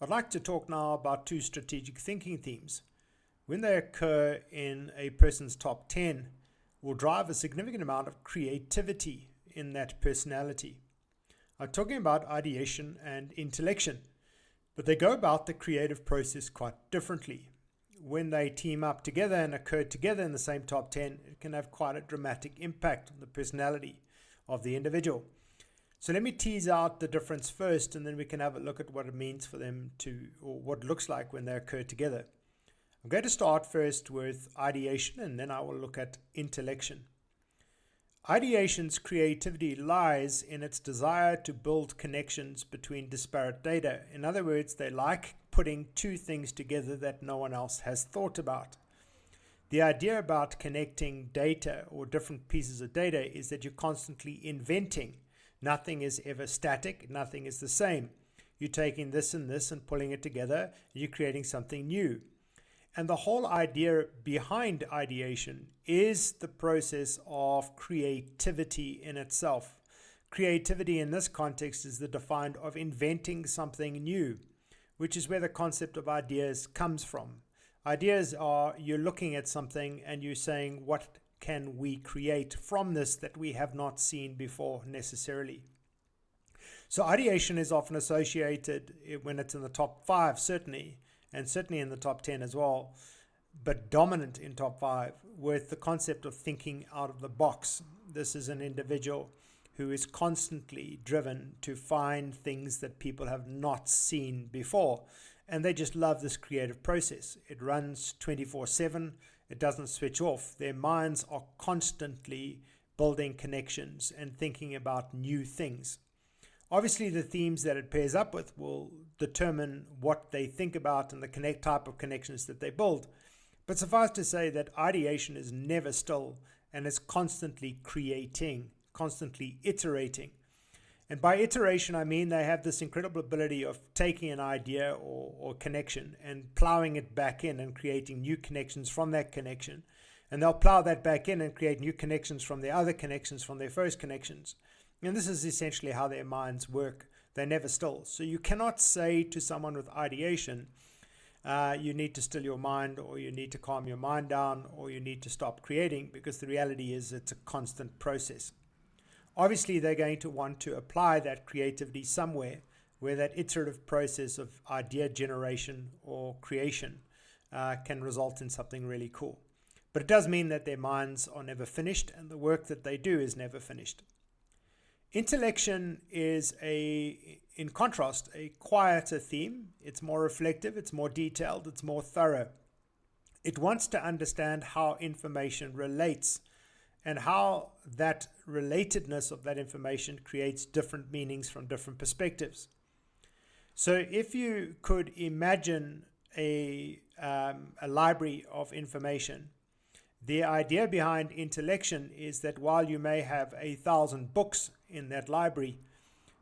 I'd like to talk now about two strategic thinking themes. When they occur in a person's top 10, will drive a significant amount of creativity in that personality. I'm talking about ideation and intellection, but they go about the creative process quite differently. When they team up together and occur together in the same top 10, it can have quite a dramatic impact on the personality of the individual. So let me tease out the difference first, and then we can have a look at what it means for them to, or what it looks like when they occur together. I'm going to start first with ideation, and then I will look at intellection. Ideation's creativity lies in its desire to build connections between disparate data. In other words, they like putting two things together that no one else has thought about. The idea about connecting data or different pieces of data is that you're constantly inventing. Nothing is ever static, nothing is the same. You're taking this and pulling it together, and you're creating something new. And the whole idea behind ideation is the process of creativity in itself. Creativity in this context is the defined of inventing something new, which is where the concept of ideas comes from. Ideas are, you're looking at something and you're saying, what can we create from this that we have not seen before necessarily? So ideation is often associated, when it's in the top 5 certainly, and certainly in the top 10 as well, but dominant in top 5, with the concept of thinking out of the box. This is an individual who is constantly driven to find things that people have not seen before, and they just love this creative process. It runs 24/7. It doesn't switch off. Their minds are constantly building connections and thinking about new things. Obviously, the themes that it pairs up with will determine what they think about and the type of connections that they build. But suffice to say that ideation is never still and is constantly creating, constantly iterating. And by iteration, I mean they have this incredible ability of taking an idea or connection and plowing it back in and creating new connections from that connection. And they'll plow that back in and create new connections from the other connections from their first connections. And this is essentially how their minds work. They're never still. So you cannot say to someone with ideation, you need to still your mind, or you need to calm your mind down, or you need to stop creating, because the reality is it's a constant process. Obviously, they're going to want to apply that creativity somewhere where that iterative process of idea generation or creation can result in something really cool. But it does mean that their minds are never finished, and the work that they do is never finished. Intellection is, in contrast, a quieter theme. It's more reflective, it's more detailed, it's more thorough. It wants to understand how information relates and how that relatedness of that information creates different meanings from different perspectives. So if you could imagine a library of information, the idea behind intellection is that while you may have 1,000 books in that library,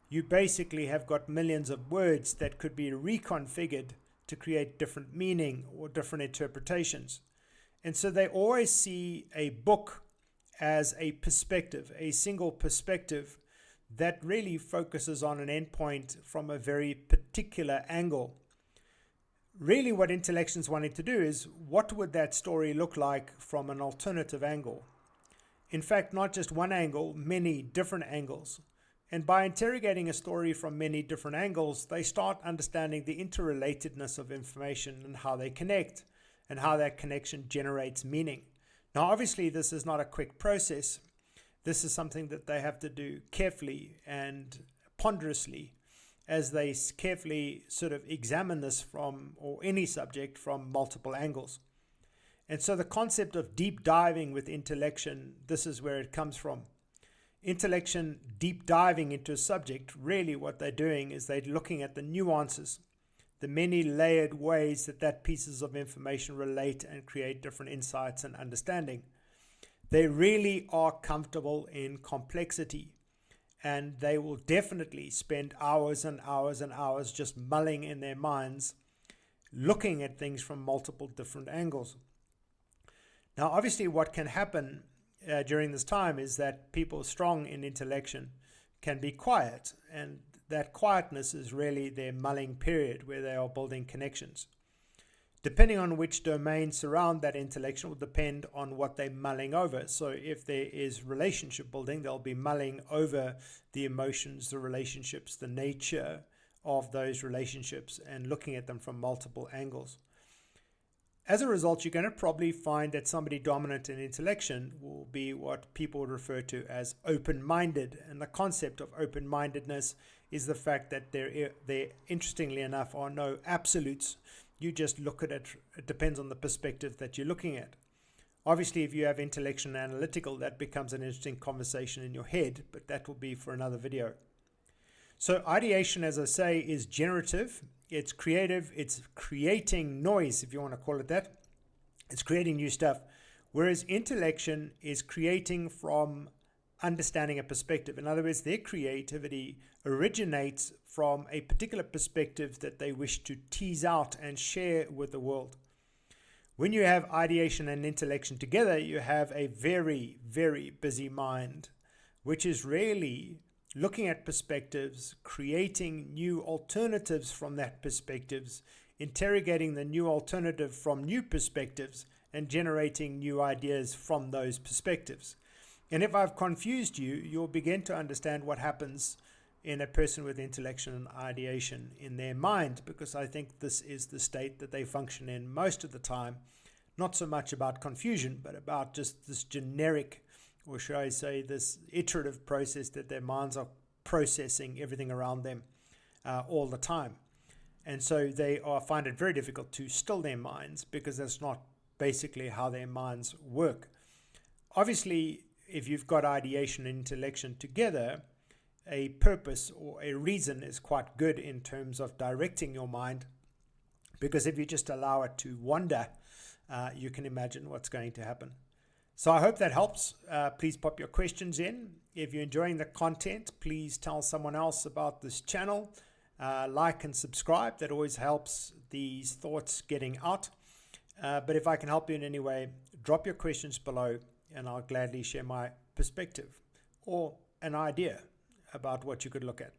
you basically have got millions of words that could be reconfigured to create different meaning or different interpretations. And so they always see a book as a perspective, a single perspective that really focuses on an endpoint from a very particular angle. Really what intellection is wanting to do is, what would that story look like from an alternative angle? In fact, not just one angle, many different angles. And by interrogating a story from many different angles, they start understanding the interrelatedness of information and how they connect, and how that connection generates meaning. Now, obviously, this is not a quick process. This is something that they have to do carefully and ponderously, as they carefully sort of examine this from, or any subject, from multiple angles. And so the concept of deep diving with intellection, this is where it comes from. Intellection deep diving into a subject, really what they're doing is they're looking at the nuances, the many layered ways that pieces of information relate and create different insights and understanding. They really are comfortable in complexity, and they will definitely spend hours and hours and hours just mulling in their minds, looking at things from multiple different angles. Now, obviously, what can happen during this time is that people strong in intellection can be quiet, and that quietness is really their mulling period where they are building connections. Depending on which domains surround that intellection will depend on what they're mulling over. So if there is relationship building, they'll be mulling over the emotions, the relationships, the nature of those relationships and looking at them from multiple angles. As a result, you're going to probably find that somebody dominant in intellection will be what people would refer to as open-minded. And the concept of open-mindedness is the fact that there interestingly enough, are no absolutes. You just look at it. It depends on the perspective that you're looking at. Obviously, if you have intellection and analytical, that becomes an interesting conversation in your head, but that will be for another video. So ideation, as I say, is generative. It's creative. It's creating noise, if you want to call it that. It's creating new stuff. Whereas intellection is creating from understanding a perspective. In other words, their creativity originates from a particular perspective that they wish to tease out and share with the world. When you have ideation and intellection together, you have a very, very busy mind, which is really looking at perspectives, creating new alternatives from that perspectives, interrogating the new alternative from new perspectives, and generating new ideas from those perspectives. And if I've confused you, you'll begin to understand what happens in a person with intellection and ideation in their mind, because I think this is the state that they function in most of the time. Not so much about confusion, but about just this generic, or should I say this iterative process that their minds are processing everything around them all the time. And so they find it very difficult to still their minds, because that's not basically how their minds work. Obviously, if you've got ideation and intellection together, a purpose or a reason is quite good in terms of directing your mind, because if you just allow it to wander, you can imagine what's going to happen. So I hope that helps. Please pop your questions in. If you're enjoying the content, please tell someone else about this channel. Like and subscribe. That always helps these thoughts getting out. But if I can help you in any way, drop your questions below, and I'll gladly share my perspective or an idea about what you could look at.